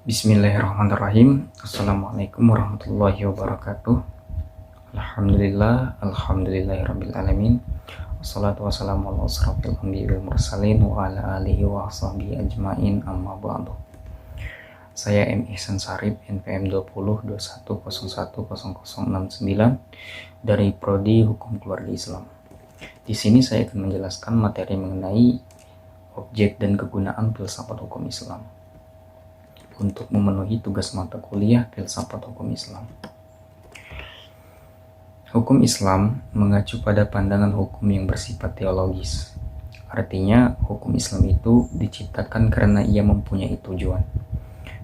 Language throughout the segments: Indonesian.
Bismillahirrahmanirrahim. Assalamualaikum warahmatullahi wabarakatuh. Alhamdulillahirrabbilalamin. Wassalatu wassalamu ala asrafil anbiya'i wal mursalin wa ala alihi wa sahbihi ajmain, amma ba'du. Saya M. Ihsan Sarip, NPM 2021010069 dari Prodi Hukum Keluarga Islam. Di sini saya akan menjelaskan materi mengenai objek dan kegunaan filsafat hukum Islam untuk memenuhi tugas mata kuliah filsafat hukum Islam. Hukum Islam mengacu pada pandangan hukum yang bersifat teologis. Artinya, hukum Islam itu diciptakan karena ia mempunyai tujuan.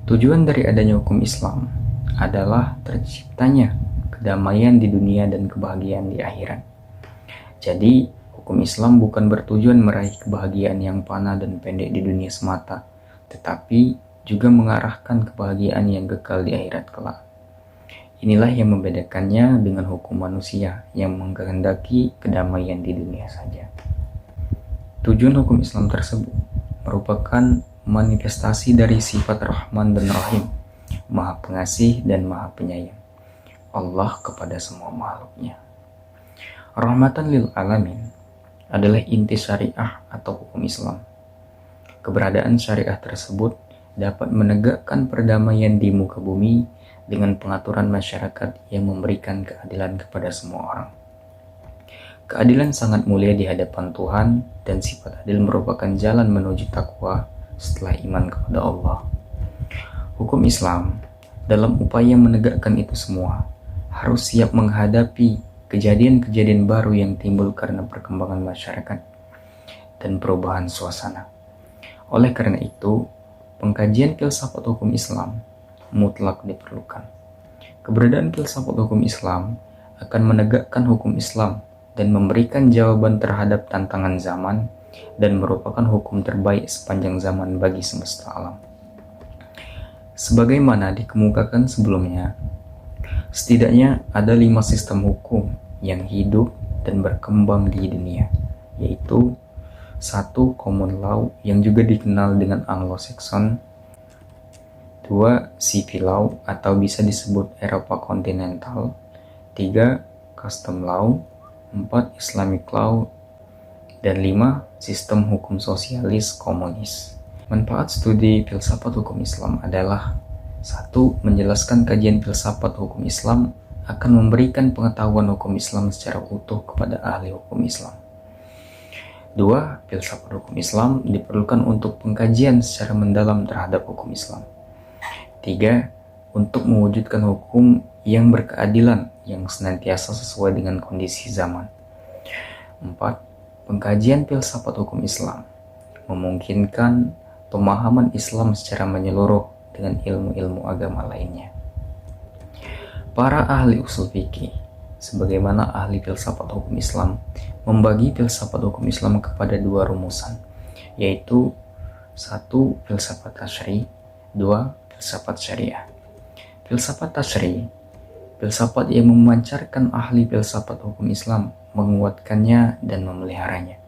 Tujuan dari adanya hukum Islam adalah terciptanya kedamaian di dunia dan kebahagiaan di akhirat. Jadi, hukum Islam bukan bertujuan meraih kebahagiaan yang fana dan pendek di dunia semata, tetapi juga mengarahkan kebahagiaan yang kekal di akhirat kelak. Inilah yang membedakannya dengan hukum manusia yang mengkehendaki kedamaian di dunia saja. Tujuan hukum Islam tersebut merupakan manifestasi dari sifat Rahman dan Rahim, Maha Pengasih dan Maha Penyayang, Allah kepada semua makhluknya. Rahmatan lil alamin adalah inti syariah atau hukum Islam. Keberadaan syariah tersebut dapat menegakkan perdamaian di muka bumi dengan pengaturan masyarakat yang memberikan keadilan kepada semua orang. Keadilan sangat mulia di hadapan Tuhan, dan sifat adil merupakan jalan menuju takwa setelah iman kepada Allah. Hukum Islam dalam upaya menegakkan itu semua harus siap menghadapi kejadian-kejadian baru yang timbul karena perkembangan masyarakat dan perubahan suasana. Oleh karena itu, pengkajian filsafat hukum Islam mutlak diperlukan. Keberadaan filsafat hukum Islam akan menegakkan hukum Islam dan memberikan jawaban terhadap tantangan zaman dan merupakan hukum terbaik sepanjang zaman bagi semesta alam. Sebagaimana dikemukakan sebelumnya, setidaknya ada 5 sistem hukum yang hidup dan berkembang di dunia, yaitu 1. Common law yang juga dikenal dengan Anglo-Saxon. 2. Civil law atau bisa disebut Eropa kontinental. 3. Custom law. 4. Islamic law. Dan 5. Sistem hukum sosialis komunis. Manfaat studi filsafat hukum Islam adalah 1. Menjelaskan kajian filsafat hukum Islam akan memberikan pengetahuan hukum Islam secara utuh kepada ahli hukum Islam. 2. Filsafat hukum Islam diperlukan untuk pengkajian secara mendalam terhadap hukum Islam. 3. Untuk mewujudkan hukum yang berkeadilan yang senantiasa sesuai dengan kondisi zaman. 4. Pengkajian filsafat hukum Islam memungkinkan pemahaman Islam secara menyeluruh dengan ilmu-ilmu agama lainnya. Para ahli usul fikih sebagaimana ahli filsafat hukum Islam membagi filsafat hukum Islam kepada 2 rumusan, yaitu 1. Filsafat tasyri', 2. Filsafat syariah. Filsafat tasyri', filsafat yang memancarkan ahli filsafat hukum Islam, menguatkannya dan memeliharanya.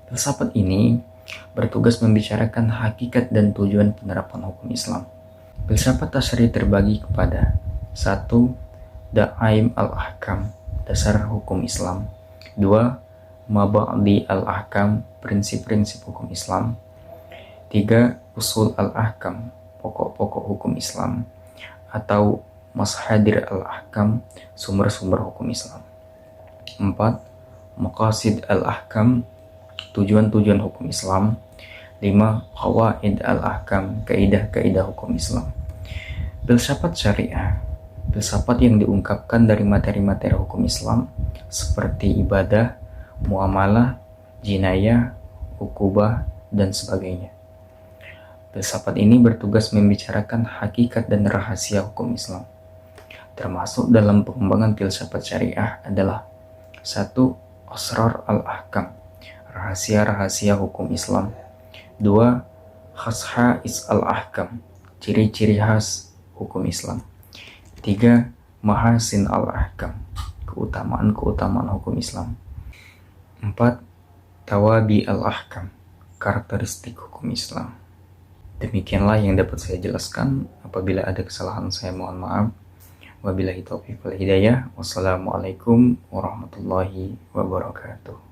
Filsafat ini bertugas membicarakan hakikat dan tujuan penerapan hukum Islam. Filsafat tasyri' terbagi kepada 1. Da'aim al-ahkam, dasar hukum Islam. 2. Maba'di al-ahkam, prinsip-prinsip hukum Islam. 3. Usul al-ahkam, pokok-pokok hukum Islam, atau mashadir al-ahkam, sumber-sumber hukum Islam. 4. Maqasid al-ahkam, tujuan-tujuan hukum Islam. 5. Qawaid al-ahkam, kaidah-kaidah hukum Islam. Filsafat syariah, filsafat yang diungkapkan dari materi-materi hukum Islam seperti ibadah, muamalah, jinayah, ukubah, dan sebagainya. Filsafat ini bertugas membicarakan hakikat dan rahasia hukum Islam. Termasuk dalam pengembangan filsafat syariah adalah 1. Asrar al-ahkam, rahasia-rahasia hukum Islam. 2. Khasha'is al-ahkam, ciri-ciri khas hukum Islam. 3. Mahasin al-ahkam, keutamaan-keutamaan hukum Islam. 4. Tawabi al-ahkam, karakteristik hukum Islam. Demikianlah yang dapat saya jelaskan. Apabila ada kesalahan saya mohon maaf. Wabillahi taufiq wal hidayah. Wassalamualaikum warahmatullahi wabarakatuh.